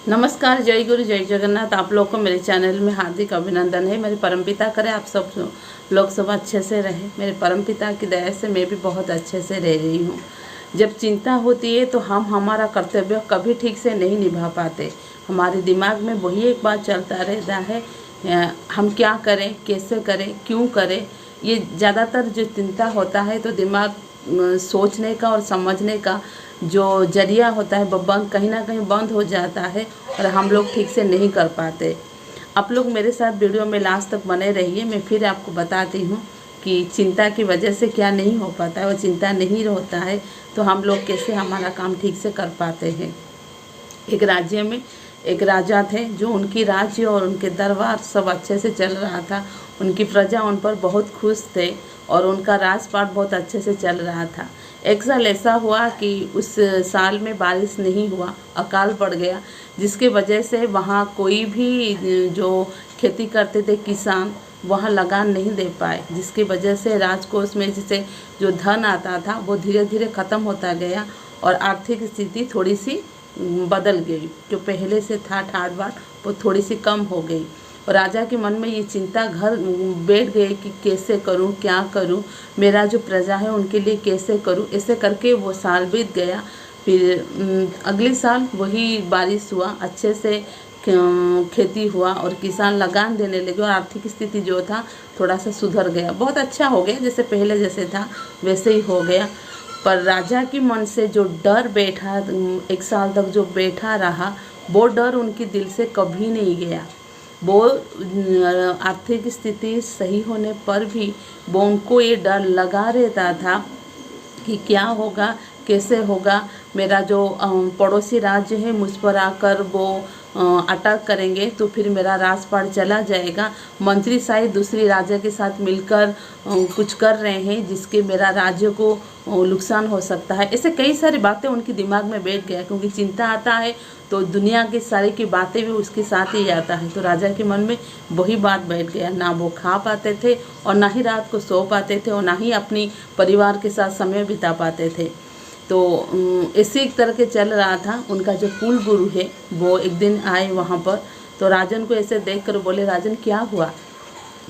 नमस्कार, जय गुरु जय जगन्नाथ। आप लोग को मेरे चैनल में हार्दिक अभिनंदन है। मेरे परमपिता करे आप सब लोग सब अच्छे से रहे। मेरे परमपिता की दया से मैं भी बहुत अच्छे से रह रही हूँ। जब चिंता होती है तो हम हमारा कर्तव्य कभी ठीक से नहीं निभा पाते। हमारे दिमाग में वही एक बात चलता रहता है, हम क्या करें, कैसे करें, क्यों करें। ये ज़्यादातर जो चिंता होता है तो दिमाग सोचने का और समझने का जो जरिया होता है वो बंद, कहीं ना कहीं बंद हो जाता है और हम लोग ठीक से नहीं कर पाते। आप लोग मेरे साथ वीडियो में लास्ट तक बने रहिए। मैं फिर आपको बताती हूँ कि चिंता की वजह से क्या नहीं हो पाता है और चिंता नहीं होता है तो हम लोग कैसे हमारा काम ठीक से कर पाते हैं। एक राज्य में एक राजा थे जो उनकी राज्य और उनके दरबार सब अच्छे से चल रहा था। उनकी प्रजा उन पर बहुत खुश थे और उनका राजपाट बहुत अच्छे से चल रहा था। एक साल ऐसा हुआ कि उस साल में बारिश नहीं हुआ, अकाल पड़ गया, जिसके वजह से वहाँ कोई भी जो खेती करते थे किसान वहाँ लगान नहीं दे पाए, जिसकी वजह से राजकोष में जैसे जो धन आता था वो धीरे धीरे ख़त्म होता गया और आर्थिक स्थिति थोड़ी सी बदल गई। जो पहले से था ठाट बाट वो थोड़ी सी कम हो गई और राजा के मन में ये चिंता घर बैठ गई कि कैसे करूं, क्या करूं, मेरा जो प्रजा है उनके लिए कैसे करूं। ऐसे करके वो साल बीत गया। फिर अगले साल वही बारिश हुआ, अच्छे से खेती हुआ और किसान लगान देने लगे और आर्थिक स्थिति जो था थोड़ा सा सुधर गया, बहुत अच्छा हो गया, जैसे पहले जैसे था वैसे ही हो गया। पर राजा के मन से जो डर बैठा, एक साल तक जो बैठा रहा, वो डर उनके दिल से कभी नहीं गया। वो आर्थिक स्थिति सही होने पर भी वो उनको ये डर लगा रहता था कि क्या होगा, कैसे होगा। मेरा जो पड़ोसी राज्य है मुझ पर आकर वो अटैक करेंगे तो फिर मेरा राजपाट चला जाएगा। मंत्री शायद दूसरी राज्य के साथ मिलकर कुछ कर रहे हैं जिसके मेरा राज्य को नुकसान हो सकता है। ऐसे कई सारी बातें उनके दिमाग में बैठ गया, क्योंकि चिंता आता है तो दुनिया की सारी की बातें भी उसके साथ ही आता है। तो राजा के मन में वही बात बैठ गया। ना वो खा पाते थे और ना ही रात को सो पाते थे और ना ही अपनी परिवार के साथ समय बिता पाते थे। तो इसी तरह के चल रहा था। उनका जो कुल गुरु है वो एक दिन आए वहाँ पर, तो राजन को ऐसे देख कर बोले, राजन क्या हुआ,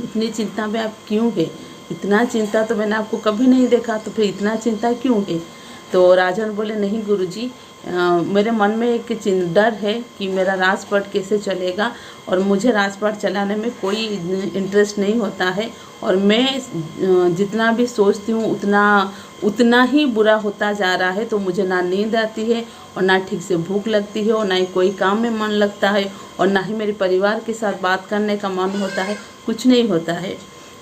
इतनी चिंता में आप क्यों है? इतना चिंता तो मैंने आपको कभी नहीं देखा, तो फिर इतना चिंता क्यों है? तो राजन बोले, नहीं गुरुजी, मेरे मन में एक डर है कि मेरा राजपाट कैसे चलेगा और मुझे राजपाट चलाने में कोई इंटरेस्ट नहीं होता है और मैं जितना भी सोचती हूँ उतना ही बुरा होता जा रहा है। तो मुझे ना नींद आती है और ना ठीक से भूख लगती है और ना ही कोई काम में मन लगता है और ना ही मेरे परिवार के साथ बात करने का मन होता है, कुछ नहीं होता है।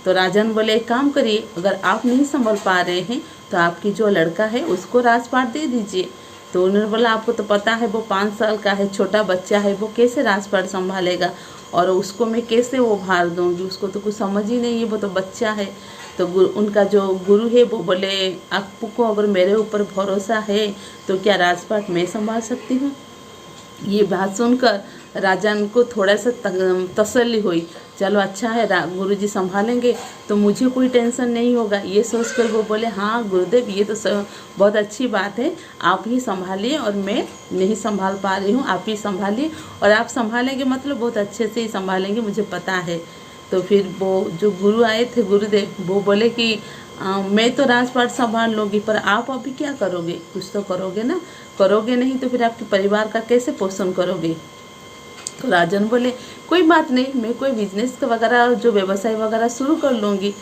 तो राजन बोले, एक काम करिए, अगर आप नहीं संभल पा रहे हैं तो आपकी जो लड़का है उसको राजपाट दे दीजिए। तो उन्होंने बोला, आपको तो पता है वो 5 साल का है, छोटा बच्चा है, वो कैसे राजपाट संभालेगा और उसको मैं कैसे वो भार दूंगी, उसको तो कुछ समझ ही नहीं है, वो तो बच्चा है। तो उनका जो गुरु है वो बोले, आपको अगर मेरे ऊपर भरोसा है तो क्या राजपाट मैं संभाल सकती हूँ। ये बात सुनकर राजन को थोड़ा सा तसल्ली हुई। चलो अच्छा है, गुरुजी संभालेंगे तो मुझे कोई टेंशन नहीं होगा। ये सोचकर वो बोले, हाँ गुरुदेव, ये तो बहुत अच्छी बात है, आप ही संभालिए और मैं नहीं संभाल पा रही हूँ, आप ही संभालिए और आप संभालेंगे मतलब बहुत अच्छे से ही संभालेंगे, मुझे पता है। तो फिर वो जो गुरु आए थे गुरुदेव, वो बोले कि मैं तो राजपाट संभाल लूँगी, पर आप अभी क्या करोगे, कुछ तो करोगे ना, करोगे नहीं तो फिर आपके परिवार का कैसे पोषण करोगे। तो राजन बोले, कोई बात नहीं, मैं कोई बिजनेस वगैरह जो व्यवसाय वगैरह शुरू कर लूँगी।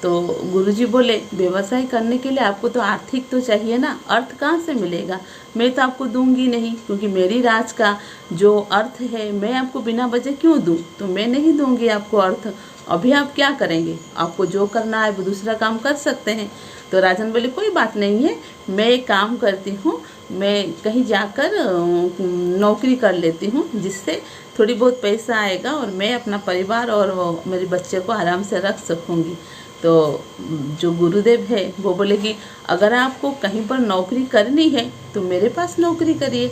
तो गुरुजी बोले, व्यवसाय करने के लिए आपको तो आर्थिक तो चाहिए ना, अर्थ कहाँ से मिलेगा, मैं तो आपको दूंगी नहीं, क्योंकि मेरी राज का जो अर्थ है मैं आपको बिना वजह क्यों दूं, तो मैं नहीं दूंगी आपको अर्थ। अभी आप क्या करेंगे, आपको जो करना है वो दूसरा काम कर सकते हैं। तो राजन बोले, कोई बात नहीं है, मैं एक काम करती हूँ, मैं कहीं जाकर नौकरी कर लेती हूँ, जिससे थोड़ी बहुत पैसा आएगा और मैं अपना परिवार और मेरे बच्चे को आराम से रख सकूँगी। तो जो गुरुदेव है वो बोले कि अगर आपको कहीं पर नौकरी करनी है तो मेरे पास नौकरी करिए,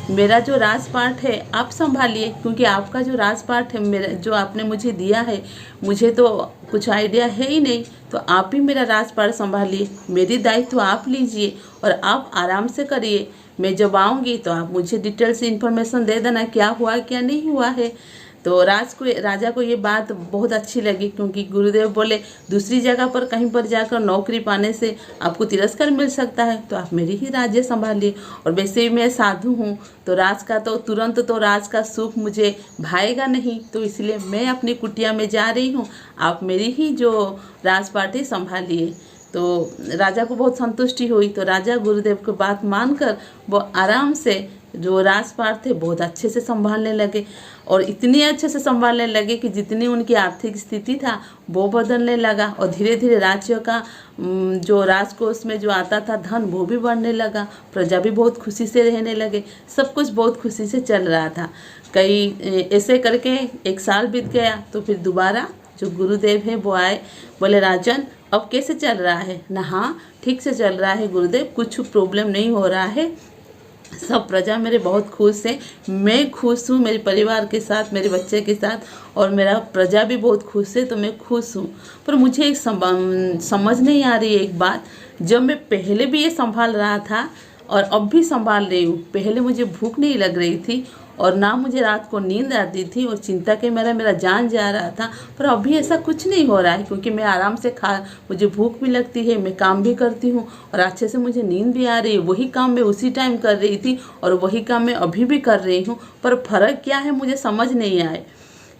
मेरा जो राजपाट है आप संभालिए, क्योंकि आपका जो राजपाट है मेरा जो आपने मुझे दिया है, मुझे तो कुछ आइडिया है ही नहीं, तो आप ही मेरा राजपाट संभालिए, मेरी दायित्व आप लीजिए और आप आराम से करिए। मैं जब आऊँगी तो आप मुझे डिटेल से इन्फॉर्मेशन दे देना क्या हुआ क्या नहीं हुआ है। तो राजा को ये बात बहुत अच्छी लगी, क्योंकि गुरुदेव बोले दूसरी जगह पर कहीं पर जाकर नौकरी पाने से आपको तिरस्कार मिल सकता है, तो आप मेरी ही राज्य संभालिए। और वैसे भी मैं साधु हूँ, तो राज का तो तुरंत तो राज का सुख मुझे भाएगा नहीं, तो इसलिए मैं अपनी कुटिया में जा रही हूँ, आप मेरी ही जो राजपाट संभालिए। तो राजा को बहुत संतुष्टि हुई। तो राजा गुरुदेव की बात मानकर वो आराम से जो राजपाट थे बहुत अच्छे से संभालने लगे, और इतने अच्छे से संभालने लगे कि जितनी उनकी आर्थिक स्थिति था वो बदलने लगा, और धीरे धीरे राज्यों का जो राजकोष में जो आता था धन वो भी बढ़ने लगा, प्रजा भी बहुत खुशी से रहने लगे, सब कुछ बहुत खुशी से चल रहा था। कई ऐसे करके 1 साल बीत गया। तो फिर दोबारा जो गुरुदेव है वो आए, बोले राजन अब कैसे चल रहा है ना? हाँ ठीक से चल रहा है गुरुदेव, कुछ प्रॉब्लम नहीं हो रहा है, सब प्रजा मेरे बहुत खुश है, मैं खुश हूँ मेरे परिवार के साथ, मेरे बच्चे के साथ, और मेरा प्रजा भी बहुत खुश है, तो मैं खुश हूँ। पर मुझे एक समझ नहीं आ रही है एक बात, जब मैं पहले भी ये संभाल रहा था और अब भी संभाल रही हूँ, पहले मुझे भूख नहीं लग रही थी और ना मुझे रात को नींद आती थी और चिंता के मेरा जान जा रहा था, पर अभी ऐसा कुछ नहीं हो रहा है, क्योंकि मैं आराम से मुझे भूख भी लगती है, मैं काम भी करती हूँ और अच्छे से मुझे नींद भी आ रही है। वही काम मैं उसी टाइम कर रही थी और वही काम मैं अभी भी कर रही हूँ, पर फ़र्क क्या है मुझे समझ नहीं आए।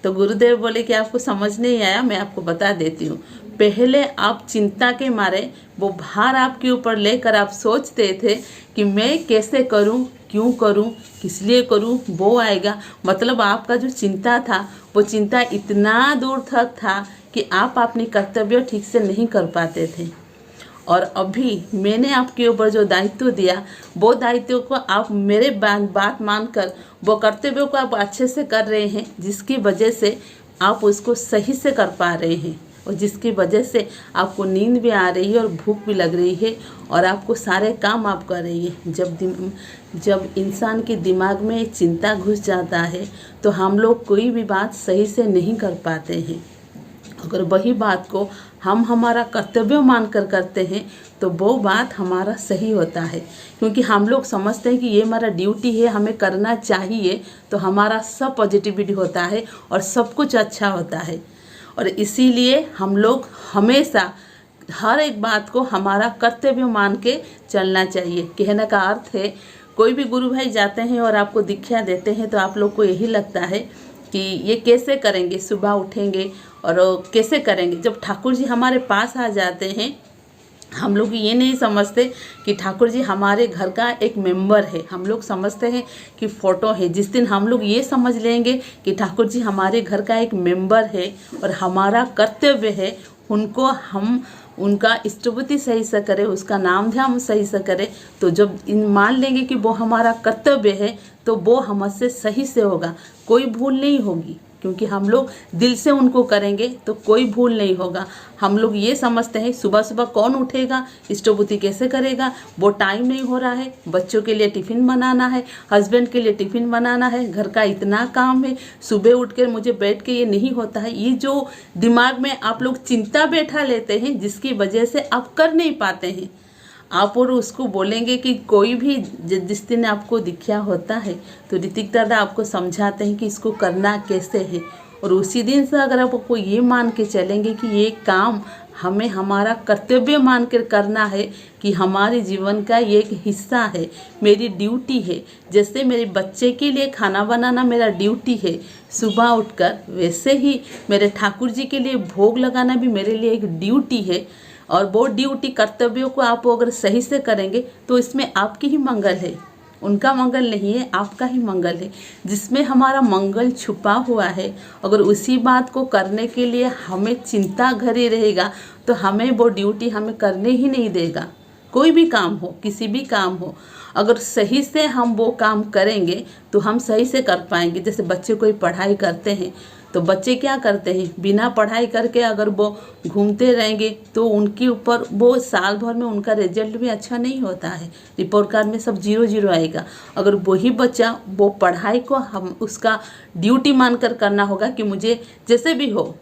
तो गुरुदेव बोले कि आपको समझ नहीं आया, मैं आपको बता देती हूँ। पहले आप चिंता के मारे वो भार आपके ऊपर लेकर आप सोचते थे कि मैं कैसे करूं, क्यों करूं, किस लिए करूं, वो आएगा। मतलब आपका जो चिंता था वो चिंता इतना दूर तक था कि आप अपने कर्तव्य ठीक से नहीं कर पाते थे। और अभी मैंने आपके ऊपर जो दायित्व दिया वो दायित्व को आप मेरे बात मानकर वो कर्तव्यों को आप अच्छे से कर रहे हैं, जिसकी वजह से आप उसको सही से कर पा रहे हैं, और जिसकी वजह से आपको नींद भी आ रही है और भूख भी लग रही है और आपको सारे काम आप कर रही है। जब इंसान के दिमाग में चिंता घुस जाता है तो हम लोग कोई भी बात सही से नहीं कर पाते हैं। अगर वही बात को हम हमारा कर्तव्य मानकर करते हैं तो वो बात हमारा सही होता है, क्योंकि हम लोग समझते हैं कि ये हमारा ड्यूटी है, हमें करना चाहिए, तो हमारा सब पॉजिटिविटी होता है और सब कुछ अच्छा होता है। और इसीलिए हम लोग हमेशा हर एक बात को हमारा कर्तव्य मान के चलना चाहिए। कहने का अर्थ है, कोई भी गुरु भाई जाते हैं और आपको दीक्षा देते हैं तो आप लोग को यही लगता है कि ये कैसे करेंगे, सुबह उठेंगे और कैसे करेंगे। जब ठाकुर जी हमारे पास आ जाते हैं, हम लोग ये नहीं समझते कि ठाकुर जी हमारे घर का एक मेंबर है, हम लोग समझते हैं कि फ़ोटो है। जिस दिन हम लोग ये समझ लेंगे कि ठाकुर जी हमारे घर का एक मेंबर है और हमारा कर्तव्य है हम उनका स्तुति सही से करें, उसका नाम ध्यान सही से करें, तो जब मान लेंगे कि वो हमारा कर्तव्य है तो वो हमसे सही से होगा, कोई भूल नहीं होगी, क्योंकि हम लोग दिल से उनको करेंगे तो कोई भूल नहीं होगा। हम लोग ये समझते हैं सुबह सुबह कौन उठेगा, स्तुति कैसे करेगा, वो टाइम नहीं हो रहा है, बच्चों के लिए टिफ़िन बनाना है, हस्बैंड के लिए टिफ़िन बनाना है, घर का इतना काम है, सुबह उठ कर मुझे बैठ के ये नहीं होता है। ये जो दिमाग में आप लोग चिंता बैठा लेते हैं, जिसकी वजह से आप कर नहीं पाते हैं। आप और उसको बोलेंगे कि कोई भी जिस दिन आपको दीक्षा होता है तो ऋतिक दादा आपको समझाते हैं कि इसको करना कैसे है, और उसी दिन से अगर आपको ये मान के चलेंगे कि ये काम हमें हमारा कर्तव्य मान कर करना है, कि हमारे जीवन का ये एक हिस्सा है, मेरी ड्यूटी है। जैसे मेरे बच्चे के लिए खाना बनाना मेरा ड्यूटी है सुबह उठकर, वैसे ही मेरे ठाकुर जी के लिए भोग लगाना भी मेरे लिए एक ड्यूटी है। और वो ड्यूटी कर्तव्यों को आप अगर सही से करेंगे तो इसमें आपकी ही मंगल है, उनका मंगल नहीं है, आपका ही मंगल है। जिसमें हमारा मंगल छुपा हुआ है, अगर उसी बात को करने के लिए हमें चिंता घरे रहेगा तो हमें वो ड्यूटी हमें करने ही नहीं देगा। कोई भी काम हो, किसी भी काम हो, अगर सही से हम वो काम करेंगे तो हम सही से कर पाएंगे। जैसे बच्चे कोई पढ़ाई करते हैं तो बच्चे क्या करते हैं, बिना पढ़ाई करके अगर वो घूमते रहेंगे तो उनके ऊपर वो साल भर में उनका रिजल्ट भी अच्छा नहीं होता है, रिपोर्ट कार्ड में सब 0-0 आएगा। अगर वही बच्चा वो पढ़ाई को हम उसका ड्यूटी मानकर करना होगा कि मुझे जैसे भी हो,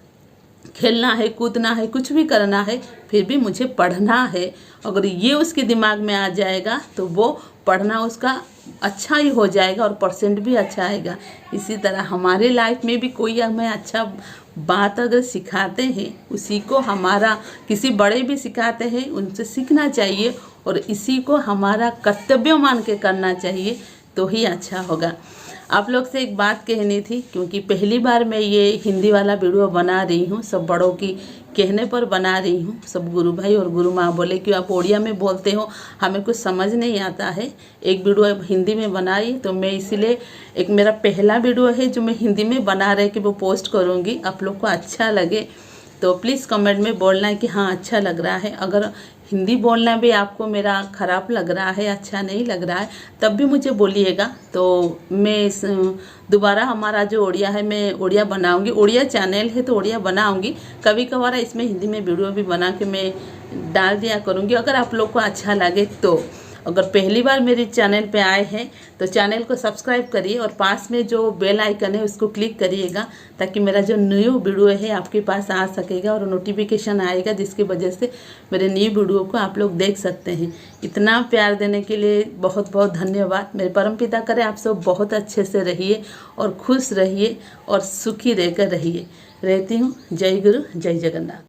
खेलना है, कूदना है, कुछ भी करना है, फिर भी मुझे पढ़ना है, अगर ये उसके दिमाग में आ जाएगा तो वो पढ़ना उसका अच्छा ही हो जाएगा और परसेंट भी अच्छा आएगा। इसी तरह हमारे लाइफ में भी कोई हमें अच्छा बात अगर सिखाते हैं, उसी को हमारा किसी बड़े भी सिखाते हैं, उनसे सीखना चाहिए और इसी को हमारा कर्तव्य मान के करना चाहिए, तो ही अच्छा होगा। आप लोग से एक बात कहनी थी, क्योंकि पहली बार मैं ये हिंदी वाला वीडियो बना रही हूँ, सब बड़ों की कहने पर बना रही हूँ। सब गुरु भाई और गुरु माँ बोले कि आप ओडिया में बोलते हो, हमें कुछ समझ नहीं आता है, एक वीडियो हिंदी में बनाई, तो मैं इसीलिए एक मेरा पहला वीडियो है जो मैं हिंदी में बना रही कि वो पोस्ट करूँगी। आप लोग को अच्छा लगे तो प्लीज़ कमेंट में बोलना है कि हाँ अच्छा लग रहा है। अगर हिंदी बोलना भी आपको मेरा ख़राब लग रहा है, अच्छा नहीं लग रहा है, तब भी मुझे बोलिएगा, तो मैं दोबारा हमारा जो ओडिया है मैं ओडिया बनाऊंगी। ओडिया चैनल है तो ओडिया बनाऊंगी, कभी कभार इसमें हिंदी में वीडियो भी बना के मैं डाल दिया करूँगी, अगर आप लोग को अच्छा लगे तो। अगर पहली बार मेरे चैनल पे आए हैं तो चैनल को सब्सक्राइब करिए और पास में जो बेल आइकन है उसको क्लिक करिएगा, ताकि मेरा जो न्यू वीडियो है आपके पास आ सकेगा और नोटिफिकेशन आएगा, जिसकी वजह से मेरे न्यू वीडियो को आप लोग देख सकते हैं। इतना प्यार देने के लिए बहुत बहुत धन्यवाद। मेरे परमपिता करे आप सब बहुत अच्छे से रहिए और खुश रहिए और सुखी रहकर रहिए। रहती हूँ। जय गुरु, जय जगन्नाथ।